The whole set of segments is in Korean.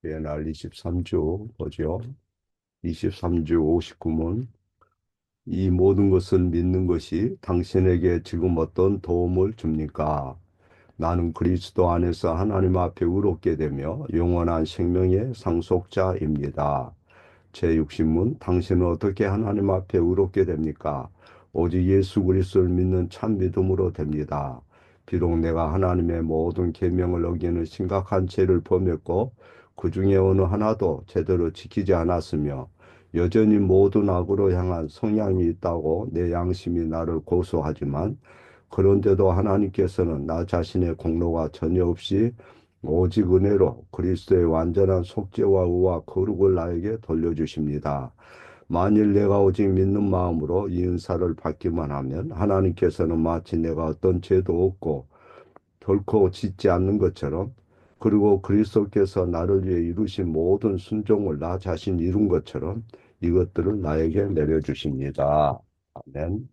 예날 23주 보죠. 23주 59문. 이 모든 것을 믿는 것이 당신에게 지금 어떤 도움을 줍니까? 나는 그리스도 안에서 하나님 앞에 의롭게 되며 영원한 생명의 상속자입니다. 제60문. 당신은 어떻게 하나님 앞에 의롭게 됩니까? 오직 예수 그리스도를 믿는 참 믿음으로 됩니다. 비록 내가 하나님의 모든 계명을 어기는 심각한 죄를 범했고 그 중에 어느 하나도 제대로 지키지 않았으며 여전히 모든 악으로 향한 성향이 있다고 내 양심이 나를 고소하지만, 그런데도 하나님께서는 나 자신의 공로가 전혀 없이 오직 은혜로 그리스도의 완전한 속죄와 의와 거룩을 나에게 돌려주십니다. 만일 내가 오직 믿는 마음으로 이 은사를 받기만 하면 하나님께서는 마치 내가 어떤 죄도 없고 결코 짓지 않는 것처럼, 그리고 그리스도께서 나를 위해 이루신 모든 순종을 나 자신 이룬 것처럼 이것들을 나에게 내려주십니다. 아멘.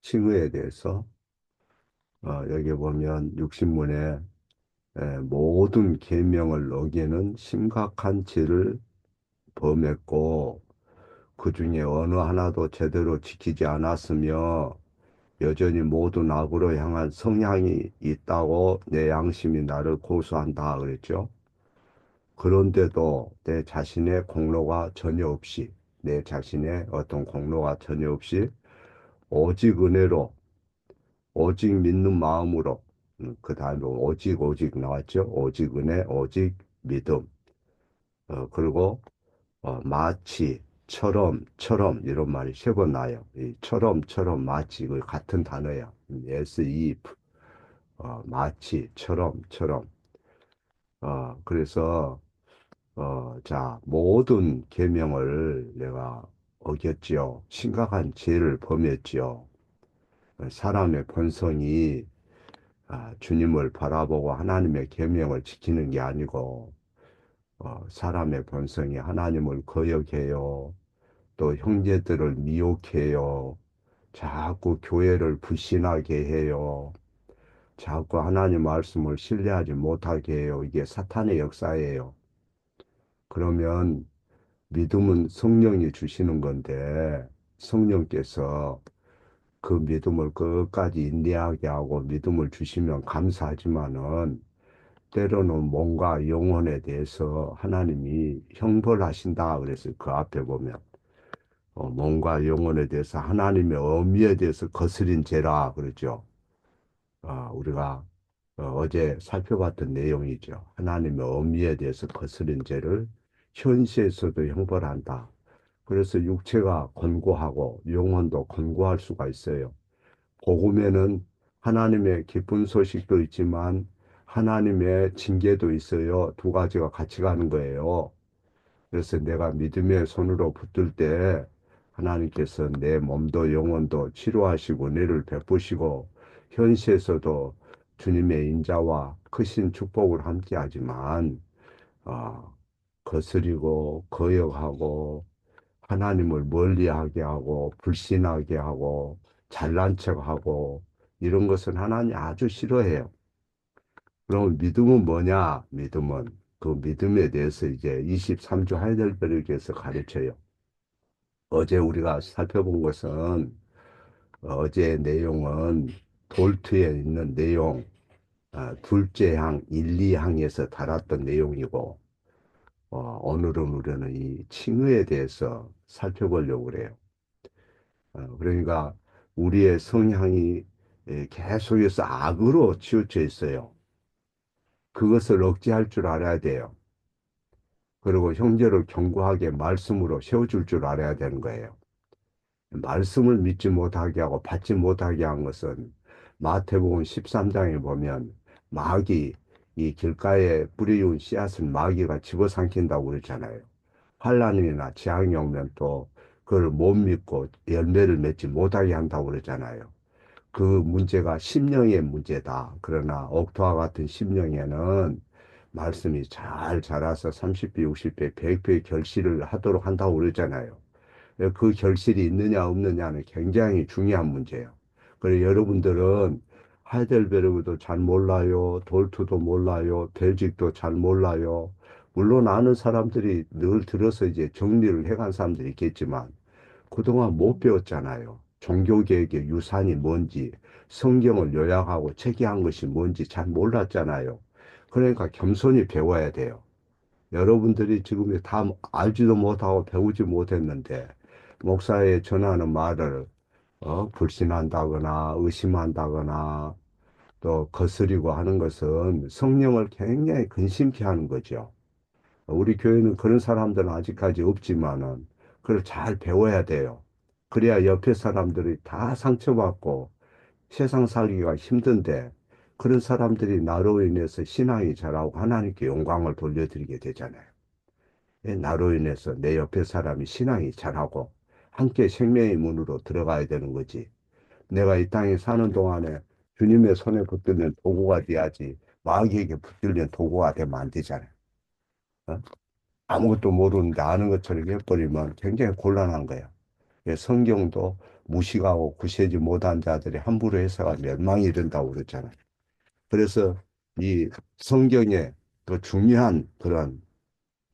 칭의에 대해서 여기 보면 60문에 모든 계명을 어기는 심각한 죄를 범했고 그 중에 어느 하나도 제대로 지키지 않았으며 여전히 모든 악으로 향한 성향이 있다고 내 양심이 나를 고소한다 그랬죠. 그런데도 내 자신의 공로가 전혀 없이, 내 자신의 어떤 공로가 전혀 없이 오직 은혜로, 오직 믿는 마음으로, 그 다음에 오직 나왔죠. 오직 은혜, 오직 믿음. 그리고 마치, 이런 말이 세 번 나요. 이 마치, 이거 같은 단어야. as if, 마치, 그래서, 자, 모든 계명을 내가 어겼지요. 심각한 죄를 범했지요. 사람의 본성이 주님을 바라보고 하나님의 계명을 지키는 게 아니고, 사람의 본성이 하나님을 거역해요. 또 형제들을 미혹해요. 자꾸 교회를 불신하게 해요. 자꾸 하나님 말씀을 신뢰하지 못하게 해요. 이게 사탄의 역사예요. 그러면 믿음은 성령이 주시는 건데 성령께서 그 믿음을 끝까지 인내하게 하고 믿음을 주시면 감사하지만은, 때로는 몸과 영혼에 대해서 하나님이 형벌하신다 그랬어요. 그 앞에 보면 몸과 영혼에 대해서 하나님의 어미에 대해서 거스린 죄라 그러죠. 우리가 어제 살펴봤던 내용이죠. 하나님의 어미에 대해서 거스린 죄를 현시에서도 형벌한다. 그래서 육체가 권고하고 영혼도 권고할 수가 있어요. 복음에는 하나님의 기쁜 소식도 있지만 하나님의 징계도 있어요. 두 가지가 같이 가는 거예요. 그래서 내가 믿음의 손으로 붙들 때 하나님께서 내 몸도 영혼도 치료하시고 은혜를 베푸시고 현시에서도 주님의 인자와 크신 축복을 함께 하지만, 어, 거스리고 거역하고 하나님을 멀리하게 하고 불신하게 하고 잘난 척하고 이런 것은 하나님 아주 싫어해요. 그럼 믿음은 뭐냐? 믿음은 그 믿음에 대해서 이제 23주 하이델베르크에서 가르쳐요. 어제 우리가 살펴본 것은 어제 내용은 돌트에 있는 내용, 둘째 항, 1, 2항에서 다뤘던 내용이고, 오늘은 우리는 이 칭의에 대해서 살펴보려고 그래요. 그러니까 우리의 성향이 계속해서 악으로 치우쳐 있어요. 그것을 억제할 줄 알아야 돼요. 그리고 형제를 견고하게 말씀으로 세워줄 줄 알아야 되는 거예요. 말씀을 믿지 못하게 하고 받지 못하게 한 것은 마태복음 13장에 보면 마귀, 이 길가에 뿌리운 씨앗은 마귀가 집어삼킨다고 그랬잖아요. 환난이나 재앙이 오면 또 그걸 못 믿고 열매를 맺지 못하게 한다고 그랬잖아요. 그 문제가 심령의 문제다. 그러나 옥토와 같은 심령에는 말씀이 잘 자라서 30배, 60배, 100배 결실을 하도록 한다고 그랬잖아요. 그 결실이 있느냐 없느냐는 굉장히 중요한 문제예요. 그래서 여러분들은 하이델베르그도 잘 몰라요. 돌투도 몰라요. 벨직도 잘 몰라요. 물론 아는 사람들이 늘 들어서 이제 정리를 해간 사람들이 있겠지만 그동안 못 배웠잖아요. 종교개혁의 유산이 뭔지, 성경을 요약하고 체계한 것이 뭔지 잘 몰랐잖아요. 그러니까 겸손히 배워야 돼요. 여러분들이 지금 다 알지도 못하고 배우지 못했는데, 목사의 전하는 말을 불신한다거나 의심한다거나 또 거스리고 하는 것은 성령을 굉장히 근심케 하는 거죠. 우리 교회는 그런 사람들은 아직까지 없지만은 그걸 잘 배워야 돼요. 그래야 옆에 사람들이 다 상처받고 세상 살기가 힘든데 그런 사람들이 나로 인해서 신앙이 자라고 하나님께 영광을 돌려드리게 되잖아요. 나로 인해서 내 옆에 사람이 신앙이 자라고 함께 생명의 문으로 들어가야 되는 거지. 내가 이 땅에 사는 동안에 주님의 손에 붙들면 도구가 돼야지 마귀에게 붙들면 도구가 되면 안 되잖아요. 어? 아무것도 모르는데 아는 것처럼 해버리면 굉장히 곤란한 거예요. 성경도 무식하고 구세지 못한 자들이 함부로 해서가 멸망이 이른다고 그랬잖아요. 그래서 이 성경의 더 중요한 그런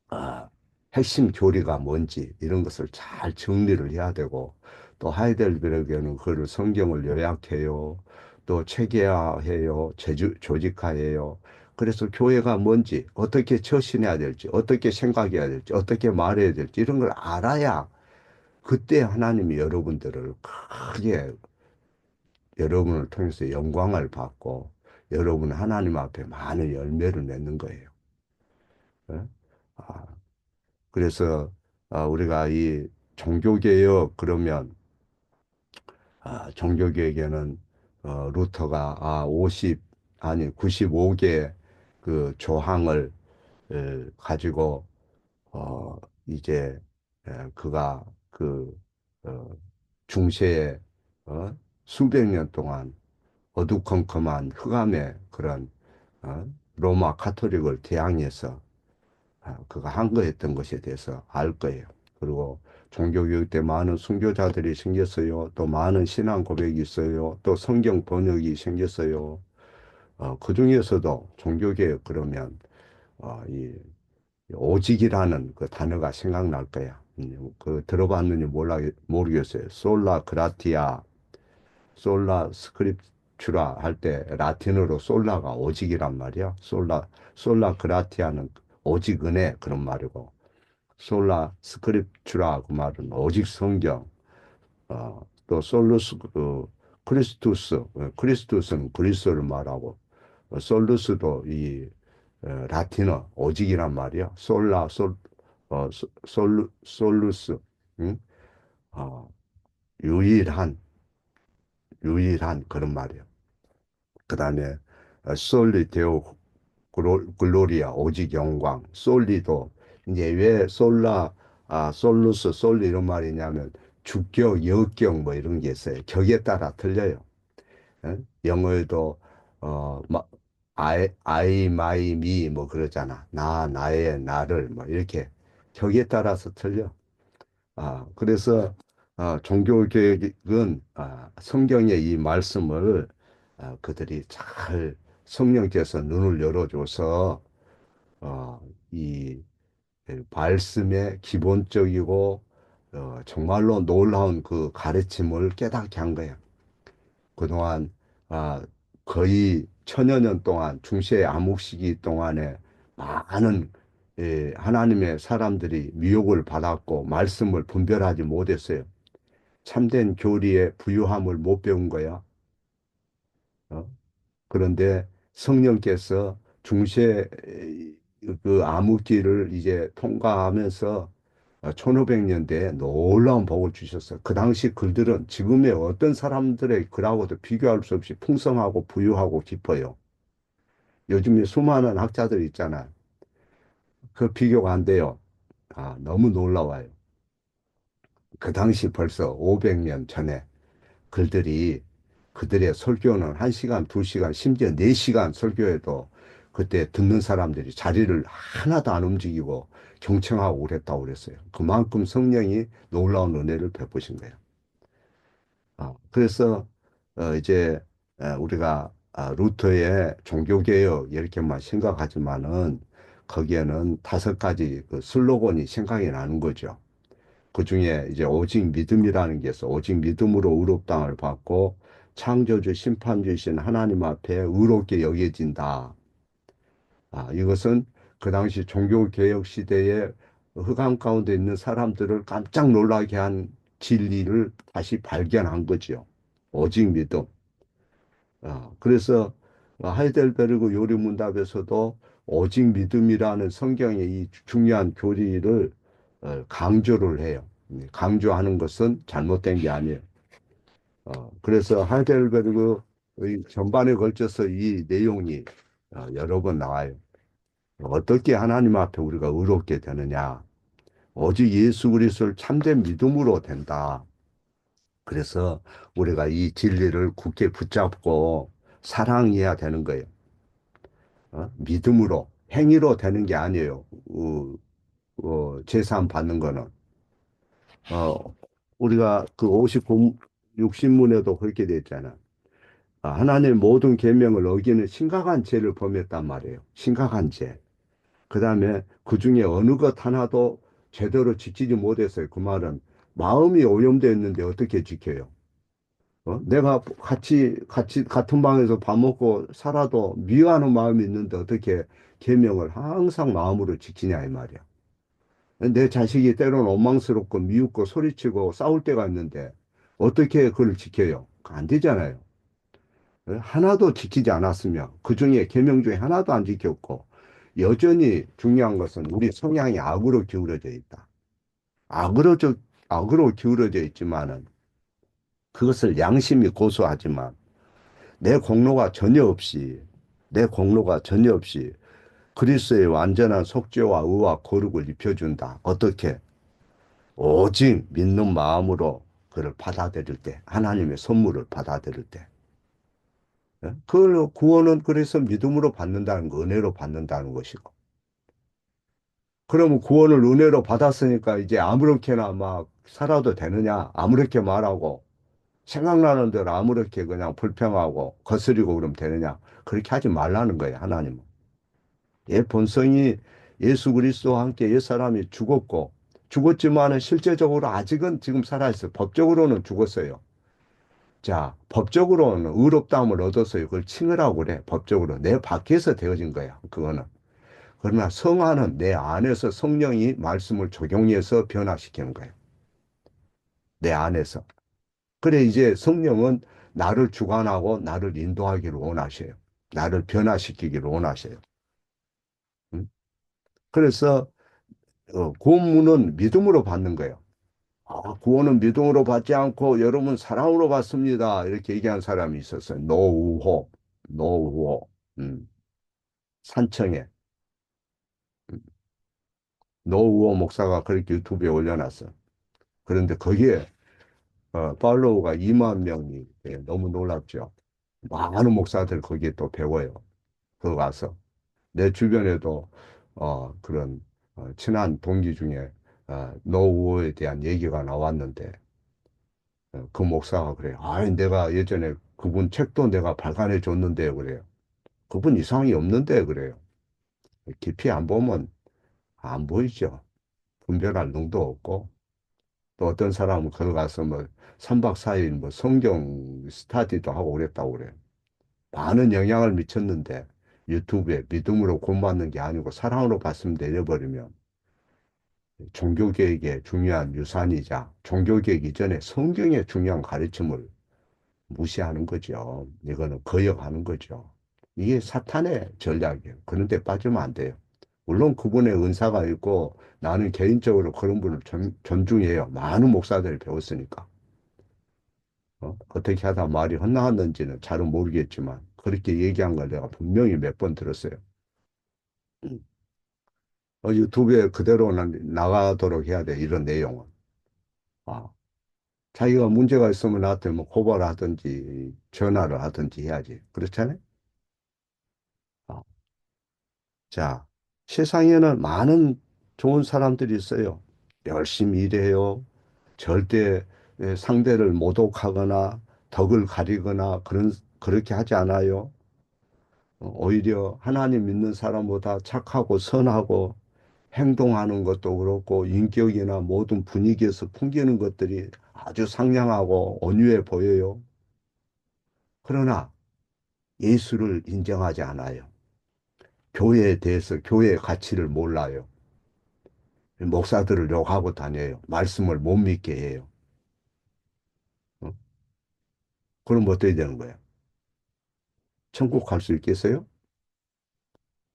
아, 핵심 교리가 뭔지 이런 것을 잘 정리를 해야 되고 또 하이델베르크는 그를 성경을 요약해요. 또 체계화해요. 조직화해요. 그래서 교회가 뭔지 어떻게 처신해야 될지 어떻게 생각해야 될지 어떻게 말해야 될지 이런 걸 알아야 그때 하나님이 여러분들을 크게 여러분을 통해서 영광을 받고 여러분 하나님 앞에 많은 열매를 맺는 거예요. 예? 아, 그래서 우리가 이 종교개혁 그러면 종교개혁에는 루터가 50 아니 95개 그 조항을 가지고 어, 이제 그가 그 어, 중세에 수백 년 동안 어두컴컴한 흑암의 그런 어, 로마 카톨릭을 대항해서 그가 한 거였던 것에 대해서 알 거예요. 그리고 종교교육 때 많은 순교자들이 생겼어요. 또 많은 신앙 고백이 있어요. 또 성경 번역이 생겼어요. 그 중에서도 종교개혁 그러면 이 오직이라는 그 단어가 생각날 거야. 그 들어봤는지 모르겠어요. 솔라 그라티아, 솔라 스크립추라 할 때 라틴어로 솔라가 오직이란 말이야. 솔라 그라티아는 오직 은혜 그런 말이고 솔라 스크립추라 그 말은 오직 성경. 또 솔루스 크리스투스는 그리스도를 말하고 솔루스도 이 라틴어 오직이란 말이야. 솔루스 응? 어, 유일한 그런 말이야. 그 다음에 솔리 데오 글로리아 오직 영광 솔리도 이제 왜 솔루스 솔리 이런 말이냐면 주격 역격 뭐 이런 게 있어요. 격에 따라 틀려요. 예? 영어에도 I, my, me 뭐 그러잖아. 나의, 나를 뭐 이렇게 격에 따라서 틀려. 그래서 종교개혁은 성경의 이 말씀을 그들이 잘 성령께서 눈을 열어줘서 이 말씀의 기본적이고 정말로 놀라운 그 가르침을 깨닫게 한 거예요. 그동안 아, 거의 천여 년 동안 중세 암흑 시기 동안에 많은 하나님의 사람들이 미혹을 받았고 말씀을 분별하지 못했어요. 참된 교리의 부유함을 못 배운 거야. 어? 그런데 성령께서 중세 그 암흑기를 이제 통과하면서 1500년대에 놀라운 복을 주셨어요. 그 당시 글들은 지금의 어떤 사람들의 글하고도 비교할 수 없이 풍성하고 부유하고 깊어요. 요즘에 수많은 학자들 있잖아요. 그 비교가 안 돼요. 너무 놀라워요. 그 당시 벌써 500년 전에 글들이 그들의 설교는 1시간, 2시간, 심지어 4시간 설교해도 그때 듣는 사람들이 자리를 하나도 안 움직이고 경청하고 그랬다고 그랬어요. 그만큼 성령이 놀라운 은혜를 베푸신 거예요. 그래서 이제 우리가 루터의 종교개혁 이렇게만 생각하지만은 거기에는 다섯 가지 그 슬로건이 생각이 나는 거죠. 그 중에 이제 오직 믿음이라는 게 있어. 오직 믿음으로 의롭다함을 받고 창조주 심판주이신 하나님 앞에 의롭게 여겨진다. 이것은 그 당시 종교개혁 시대에 흑암 가운데 있는 사람들을 깜짝 놀라게 한 진리를 다시 발견한 거지요. 오직 믿음. 그래서 하이델베르그 요리문답에서도 오직 믿음이라는 성경의 이 중요한 교리를 강조를 해요. 강조하는 것은 잘못된 게 아니에요. 그래서 하이델베르그의 전반에 걸쳐서 이 내용이 여러 번 나와요. 어떻게 하나님 앞에 우리가 의롭게 되느냐? 오직 예수 그리스도를 참된 믿음으로 된다. 그래서 우리가 이 진리를 굳게 붙잡고 사랑해야 되는 거예요. 믿음으로, 행위로 되는 게 아니에요. 제사함 받는 거는. 어, 우리가 그 59, 60문에도 그렇게 돼 있잖아. 하나님의 모든 계명을 어기는 심각한 죄를 범했단 말이에요. 심각한 죄. 그 다음에 그 중에 어느 것 하나도 제대로 지키지 못했어요. 그 말은 마음이 오염되어 있는데 어떻게 지켜요? 내가 같은 방에서 밥 먹고 살아도 미워하는 마음이 있는데 어떻게 계명을 항상 마음으로 지키냐 이 말이야. 내 자식이 때로는 원망스럽고 미웃고 소리치고 싸울 때가 있는데 어떻게 그걸 지켜요? 안 되잖아요. 하나도 지키지 않았으며 그 중에 계명 중에 하나도 안 지켰고 여전히 중요한 것은 우리 성향이 악으로 기울어져 있다. 악으로 악으로 기울어져 있지만은 그것을 양심이 고소하지만 내 공로가 전혀 없이 내 공로가 전혀 없이 그리스도의 완전한 속죄와 의와 거룩을 입혀준다. 어떻게? 오직 믿는 마음으로 그를 받아들일 때, 하나님의 선물을 받아들일 때. 그 구원은 그래서 믿음으로 받는다는 거, 은혜로 받는다는 것이고. 그러면 구원을 은혜로 받았으니까 이제 아무렇게나 막 살아도 되느냐? 아무렇게 말하고 생각나는 대로 아무렇게 그냥 불평하고 거스리고 그러면 되느냐? 그렇게 하지 말라는 거예요, 하나님은. 얘 본성이 예수 그리스도와 함께 옛 사람이 죽었고 죽었지만은 실제적으로 아직은 지금 살아있어요. 법적으로는 죽었어요. 자, 법적으로는 의롭다함을 얻었어요. 그걸 칭의라고 그래. 법적으로. 내 밖에서 되어진 거야. 그거는. 그러나 성화는 내 안에서 성령이 말씀을 적용해서 변화시키는 거예요. 내 안에서. 그래, 이제 성령은 나를 주관하고 나를 인도하기를 원하셔요. 나를 변화시키기를 원하셔요. 응? 그래서 구원문은 믿음으로 받는 거예요. 구원은 믿음으로 받지 않고 여러분 사랑으로 받습니다. 이렇게 얘기한 사람이 있었어요. 노우호, 노우호, 산청에 노우호 목사가 그렇게 유튜브에 올려놨어. 그런데 거기에 팔로우가 2만 명이 너무 놀랍죠. 많은 목사들 거기에 또 배워요. 그거 가서 내 주변에도 그런 친한 동기 중에 노우호에 대한 얘기가 나왔는데 그 목사가 그래요. 내가 예전에 그분 책도 내가 발간해 줬는데 그래요. 그분 이상이 없는데 그래요. 깊이 안 보면 안 보이죠. 분별할 능도 없고 또 어떤 사람은 거기 가서 뭐 3박 4일 뭐 성경 스타디도 하고 그랬다고 그래요. 많은 영향을 미쳤는데 유튜브에 믿음으로 구원받는 게 아니고 사랑으로 받으면 내려버리면 종교개혁의 중요한 유산이자 종교개혁 이전에 성경의 중요한 가르침을 무시하는 거죠. 이거는 거역하는 거죠. 이게 사탄의 전략이에요. 그런데 빠지면 안 돼요. 물론 그분의 은사가 있고 나는 개인적으로 그런 분을 존중해요. 많은 목사들이 배웠으니까. 어떻게 하다 말이 헛나갔는지는 잘은 모르겠지만 그렇게 얘기한 걸 내가 분명히 몇 번 들었어요. 유튜브에 그대로 나가도록 해야 돼. 이런 내용은. 아, 자기가 문제가 있으면 나한테 뭐 고발을 하든지 전화를 하든지 해야지. 그렇잖아요? 아, 자, 세상에는 많은 좋은 사람들이 있어요. 열심히 일해요. 절대 상대를 모독하거나 덕을 가리거나 그렇게 하지 않아요. 오히려 하나님 믿는 사람보다 착하고 선하고 행동하는 것도 그렇고 인격이나 모든 분위기에서 풍기는 것들이 아주 상냥하고 온유해 보여요. 그러나 예수를 인정하지 않아요. 교회에 대해서 교회의 가치를 몰라요. 목사들을 욕하고 다녀요. 말씀을 못 믿게 해요. 어? 그럼 어떻게 되는 거예요? 천국 갈 수 있겠어요?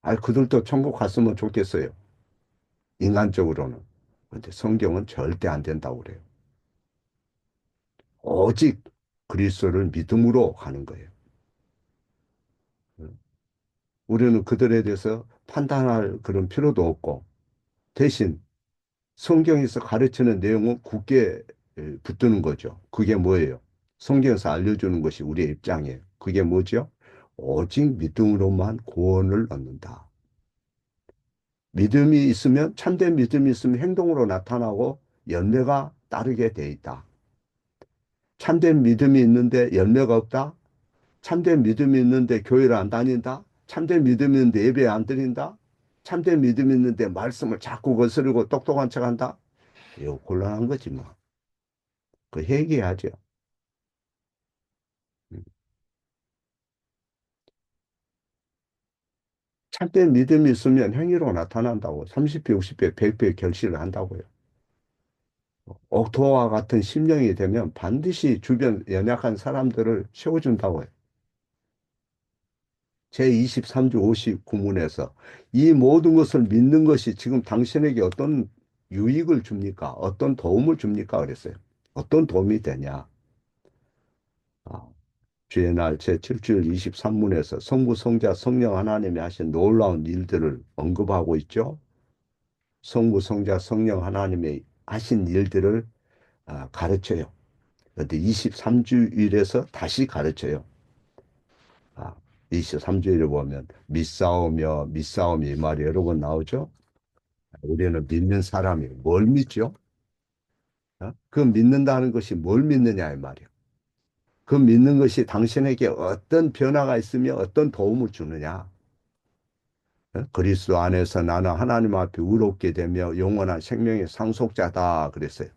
아니, 그들도 천국 갔으면 좋겠어요. 인간적으로는. 근데 성경은 절대 안 된다고 그래요. 오직 그리스도를 믿음으로 가는 거예요. 우리는 그들에 대해서 판단할 그런 필요도 없고, 대신 성경에서 가르치는 내용은 굳게 붙드는 거죠. 그게 뭐예요? 성경에서 알려주는 것이 우리의 입장이에요. 그게 뭐죠? 오직 믿음으로만 구원을 얻는다. 믿음이 있으면, 참된 믿음이 있으면 행동으로 나타나고 열매가 따르게 돼 있다. 참된 믿음이 있는데 열매가 없다? 참된 믿음이 있는데 교회를 안 다닌다? 참된 믿음이 있는데 예배 안 드린다? 참된 믿음이 있는데 말씀을 자꾸 거스르고 똑똑한 척 한다? 이거 곤란한 거지 뭐. 그 회개하죠. 음. 참된 믿음이 있으면 행위로 나타난다고. 30배, 60배, 100배 결실을 한다고요. 옥토와 같은 심령이 되면 반드시 주변 연약한 사람들을 세워준다고요. 제23주 59문에서 이 모든 것을 믿는 것이 지금 당신에게 어떤 유익을 줍니까? 어떤 도움을 줍니까? 그랬어요. 어떤 도움이 되냐? 아, 주의 날 제7주일 23문에서 성부, 성자, 성령 하나님이 하신 놀라운 일들을 언급하고 있죠. 성부, 성자, 성령 하나님이 하신 일들을 가르쳐요. 그런데 23주일에서 다시 가르쳐요. 아, 23주일에 보면 믿사오며 믿사오며 이 말이 여러 번 나오죠. 우리는 믿는 사람이 뭘 믿죠? 그 믿는다는 것이 뭘 믿느냐 이 말이에요. 그 믿는 것이 당신에게 어떤 변화가 있으며 어떤 도움을 주느냐. 그리스도 안에서 나는 하나님 앞에 의롭게 되며 영원한 생명의 상속자다 그랬어요.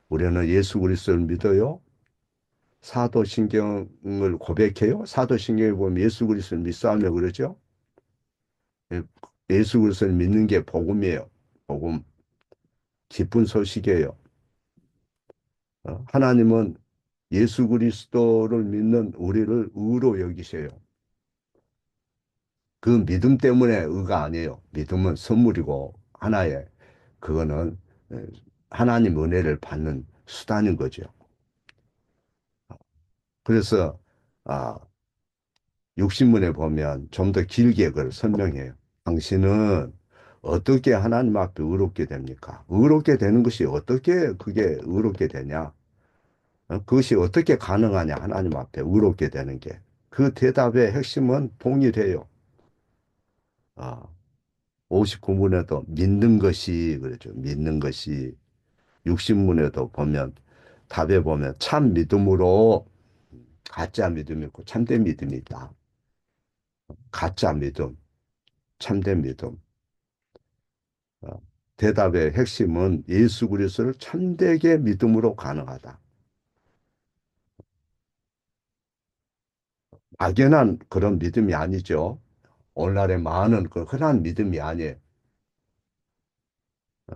우리는 예수 그리스도를 믿어요. 사도신경을 고백해요. 사도신경에 보면 예수 그리스도를 믿사오며 그러죠. 예, 예수 그리스도를 믿는 게 복음이에요. 복음, 기쁜 소식이에요. 하나님은 예수 그리스도를 믿는 우리를 의로 여기셔요. 그 믿음 때문에 의가 아니에요. 믿음은 선물이고 하나의 그거는 하나님 은혜를 받는 수단인 거죠. 그래서 아, 육신문에 보면 좀 더 길게 그걸 설명해요. 당신은 어떻게 하나님 앞에 의롭게 됩니까? 의롭게 되는 것이 어떻게 그게 의롭게 되냐? 그것이 어떻게 가능하냐? 하나님 앞에 의롭게 되는 게. 그 대답의 핵심은 동일해요. 아, 59문에도 믿는 것이 그러죠. 믿는 것이 60문에도 보면 답에 보면 참 믿음으로 가짜 믿음이 있고 참된 믿음이 있다. 가짜 믿음, 참된 믿음. 어, 대답의 핵심은 예수 그리스도를 참되게 믿음으로 가능하다. 막연한 그런 믿음이 아니죠. 오늘날의 많은 그 흔한 믿음이 아니에요. 어,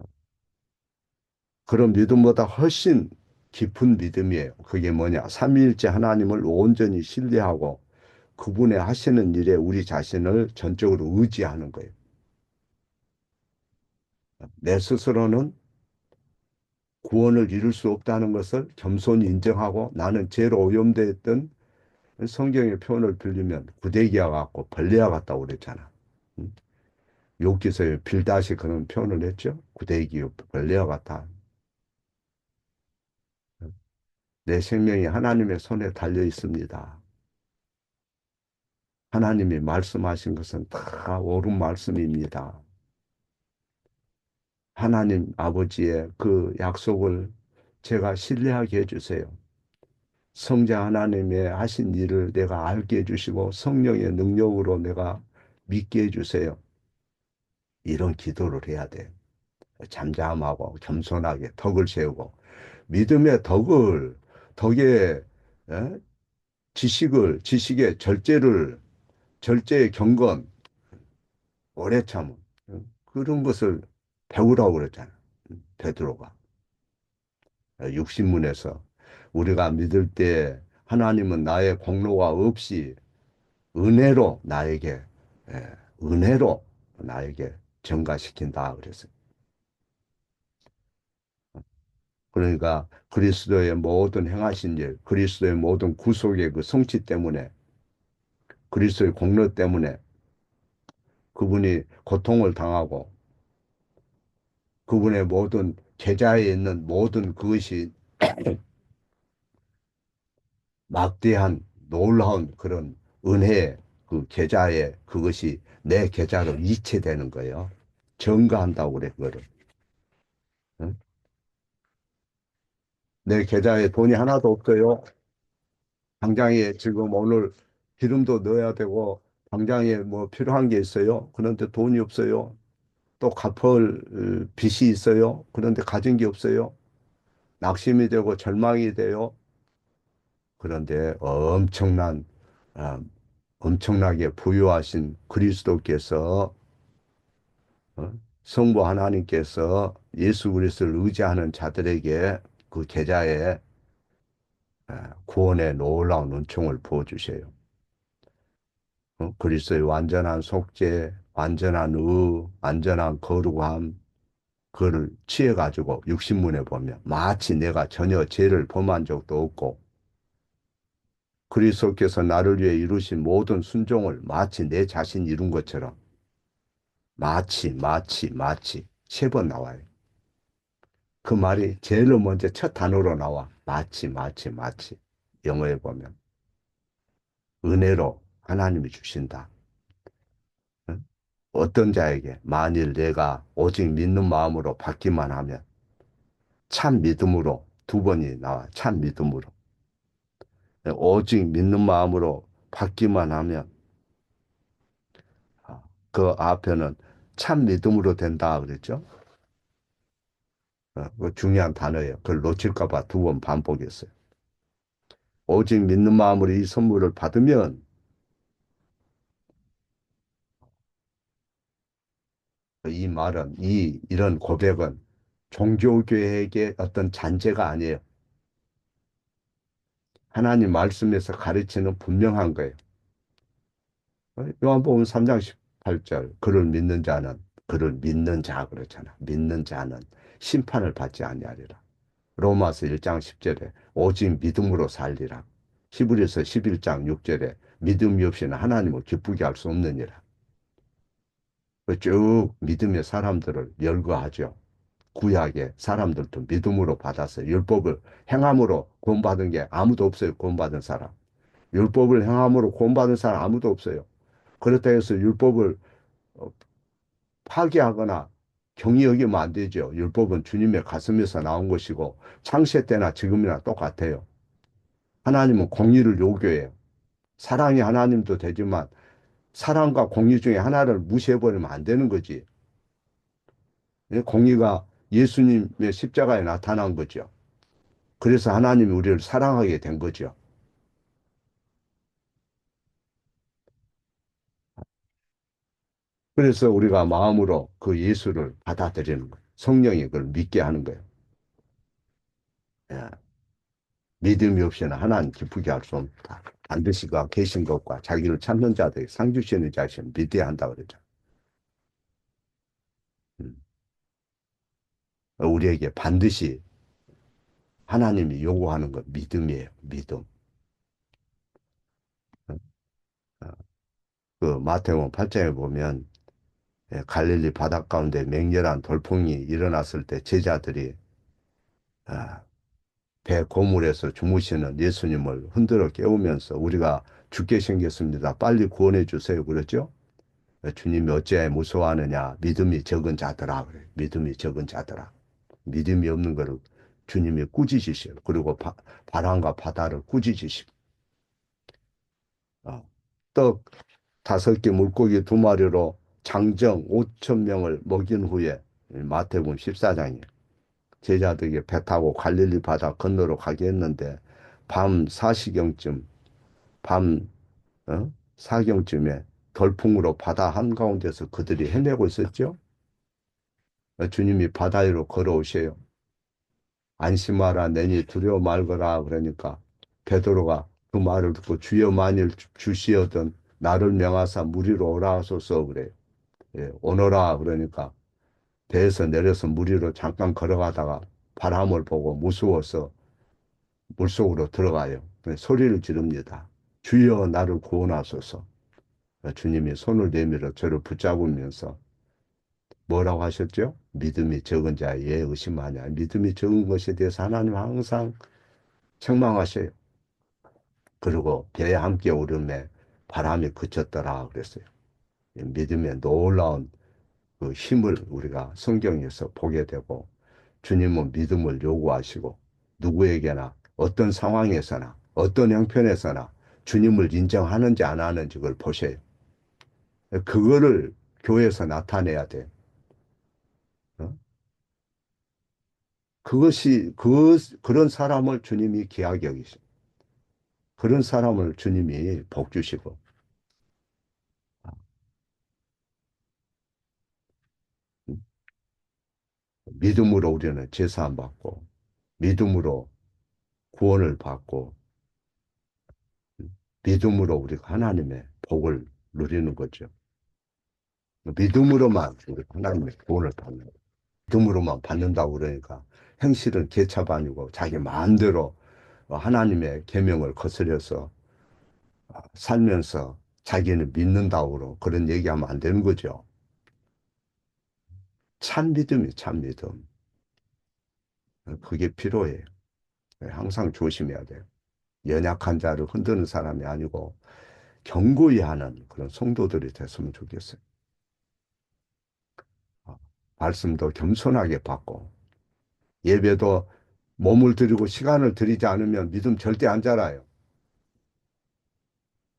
그런 믿음보다 훨씬 깊은 믿음이에요. 그게 뭐냐? 삼위일체 하나님을 온전히 신뢰하고 그분의 하시는 일에 우리 자신을 전적으로 의지하는 거예요. 내 스스로는 구원을 이룰 수 없다는 것을 겸손히 인정하고 나는 죄로 오염되었던 성경의 표현을 빌리면 구데기와 같고 벌레와 같다고 그랬잖아. 응? 욥기서에 빌다시 그런 표현을 했죠. 구데기 벌레와 같아. 내 생명이 하나님의 손에 달려 있습니다. 하나님이 말씀하신 것은 다 옳은 말씀입니다. 하나님 아버지의 그 약속을 제가 신뢰하게 해주세요. 성자 하나님의 하신 일을 내가 알게 해주시고 성령의 능력으로 내가 믿게 해주세요. 이런 기도를 해야 돼. 잠잠하고 겸손하게 덕을 세우고 믿음의 덕에 에? 지식의 절제의 경건, 오래 참음 그런 것을 배우라고 그랬잖아. 베드로가 육신문에서 우리가 믿을 때 하나님은 나의 공로가 없이 은혜로 나에게 예, 은혜로 나에게 전가시킨다 그랬어요. 그러니까 그리스도의 모든 행하신 일, 그리스도의 모든 구속의 그 성취 때문에 그리스도의 공로 때문에 그분이 고통을 당하고 그분의 모든 제자에 있는 모든 그것이 막대한 놀라운 그런 은혜 그 계좌에 그것이 내 계좌로 이체되는 거예요. 증가한다고 그래 그거를. 응? 내 계좌에 돈이 하나도 없어요. 당장에 지금 오늘 기름도 넣어야 되고 당장에 뭐 필요한 게 있어요. 그런데 돈이 없어요. 또 갚을 빚이 있어요. 그런데 가진 게 없어요. 낙심이 되고 절망이 돼요. 그런데 아, 엄청나게 부유하신 그리스도께서 어? 성부 하나님께서 예수 그리스도를 의지하는 자들에게 그 계좌에 구원의 놀라운 은총을 부어주셔요. 그리스도의 완전한 속죄, 완전한 완전한 거룩함, 그거를 취해가지고 육신문에 보면 마치 내가 전혀 죄를 범한 적도 없고 그리스도께서 나를 위해 이루신 모든 순종을 마치 내 자신이 이룬 것처럼 마치 세 번 나와요. 그 말이 제일 먼저 첫 단어로 나와. 마치. 영어에 보면 은혜로 하나님이 주신다. 응? 어떤 자에게 만일 내가 오직 믿는 마음으로 받기만 하면 참 믿음으로 두 번이 나와. 참 믿음으로. 오직 믿는 마음으로 받기만 하면 그 앞에는 참 믿음으로 된다 그랬죠. 그 중요한 단어예요. 그걸 놓칠까 봐 두 번 반복했어요. 오직 믿는 마음으로 이 선물을 받으면 이 말은 이런 고백은 종교교회에게 어떤 잔재가 아니에요. 하나님 말씀에서 가르치는 분명한 거예요. 요한복음 3장 18절 그를 믿는 자 그렇잖아. 믿는 자는 심판을 받지 아니하리라. 로마서 1장 10절에 오직 믿음으로 살리라. 히브리서 11장 6절에 믿음이 없이는 하나님을 기쁘게 할 수 없느니라. 쭉 믿음의 사람들을 열거하죠. 구약의 사람들도 믿음으로 받았어요. 율법을 행함으로 구원받은 게 아무도 없어요. 구원받은 사람. 율법을 행함으로 구원받은 사람 아무도 없어요. 그렇다 해서 율법을 어, 파기하거나 경히 여기면 안 되죠. 율법은 주님의 가슴에서 나온 것이고 창세 때나 지금이나 똑같아요. 하나님은 공의를 요구해요. 사랑이 하나님도 되지만 사랑과 공의 중에 하나를 무시해버리면 안 되는 거지. 공의가 예수님의 십자가에 나타난 거죠. 그래서 하나님이 우리를 사랑하게 된 거죠. 그래서 우리가 마음으로 그 예수를 받아들이는 거예요. 성령이 그걸 믿게 하는 거예요. 예. 믿음이 없이는 하나님 기쁘게 할 수 없다. 반드시 그 계신 것과 자기를 찾는 자들이 상 주시는 자신 믿어야 한다 그러죠. 음. 우리에게 반드시 하나님이 요구하는 것 믿음이에요. 믿음. 어, 어. 그 마태복음 8장에 보면 갈릴리 바닷가운데 맹렬한 돌풍이 일어났을 때 제자들이 아, 배 고물에서 주무시는 예수님을 흔들어 깨우면서 우리가 죽게 생겼습니다. 빨리 구원해 주세요. 그랬죠? 주님이 어찌하여 무서워하느냐? 믿음이 적은 자들아. 그래. 믿음이 적은 자들아. 믿음이 없는 거를 주님이 꾸짖으시오. 그리고 바람과 바다를 꾸짖으시고, 어, 떡 5개 물고기 2마리로 장정 5천 명을 먹인 후에 마태복음 14장이에요. 제자들에게 배 타고 갈릴리 바다 건너러 가게 했는데 밤 4시경쯤 밤 4경쯤에 돌풍으로 바다 한가운데서 그들이 헤매고 있었죠. 주님이 바다 위로 걸어오세요. 안심하라 내니 두려워 말거라 그러니까 베드로가 그 말을 듣고 주여 만일 주시어든 나를 명하사 물 위로 오라 하소서 그래요. 예, 오너라 그러니까 배에서 내려서 물 위로 잠깐 걸어가다가 바람을 보고 무서워서 물속으로 들어가요. 소리를 지릅니다. 주여 나를 구원하소서. 주님이 손을 내밀어 저를 붙잡으면서 뭐라고 하셨죠? 믿음이 적은 자의 의심하냐. 믿음이 적은 것에 대해서 하나님 항상 책망하셔요. 그리고 배에 함께 오름에 바람이 그쳤더라 그랬어요. 믿음의 놀라운 그 힘을 우리가 성경에서 보게 되고 주님은 믿음을 요구하시고 누구에게나 어떤 상황에서나 어떤 형편에서나 주님을 인정하는지 안 하는지 그걸 보셔요. 그거를 교회에서 나타내야 돼. 어? 그런 사람을 주님이 귀하게 여기시고 그런 사람을 주님이 복 주시고 음, 믿음으로 우리는 제사함 받고 믿음으로 구원을 받고 믿음으로 우리가 하나님의 복을 누리는 거죠. 믿음으로만 우리가 하나님의 구원을 받는 거예요. 믿음으로만 받는다고 그러니까 행실은 개차반이고 자기 마음대로 하나님의 계명을 거스려서 살면서 자기는 믿는다고 그런 얘기하면 안 되는 거죠. 참 믿음이 참 믿음. 그게 필요해요. 항상 조심해야 돼요. 연약한 자를 흔드는 사람이 아니고 견고히 하는 그런 성도들이 됐으면 좋겠어요. 어, 말씀도 겸손하게 받고 예배도 몸을 들이고 시간을 들이지 않으면 믿음 절대 안 자라요.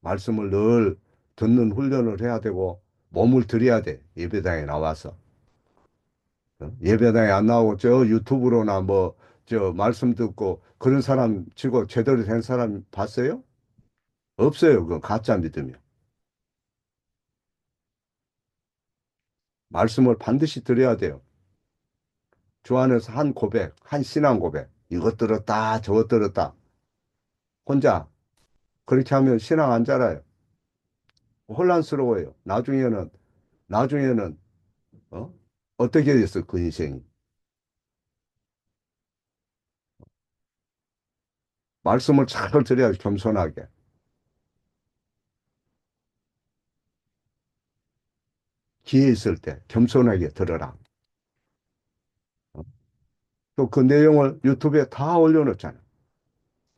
말씀을 늘 듣는 훈련을 해야 되고 몸을 들여야 돼. 예배당에 나와서. 예배당에 안 나오고 저 유튜브로나 뭐 저 말씀 듣고 그런 사람 치고 제대로 된 사람 봤어요? 없어요. 그건 가짜 믿음이요. 말씀을 반드시 드려야 돼요. 주 안에서 한 고백, 한 신앙 고백. 이것 들었다, 저것 들었다. 혼자 그렇게 하면 신앙 안 자라요. 혼란스러워요. 나중에는 어? 어떻게 됐어, 그 인생이. 말씀을 잘 드려야 겸손하게. 기회 있을 때 겸손하게 들어라. 또 그 내용을 유튜브에 다 올려놓잖아.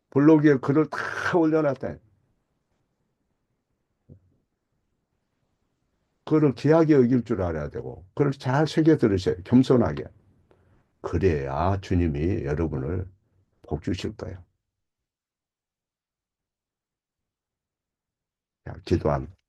블로그에 글을 다 올려놨다. 그걸 귀하게 여길 줄 알아야 되고, 그걸 잘 새겨 들으셔요. 겸손하게. 그래야 주님이 여러분을 복 주실 거예요. 자, 기도합니다.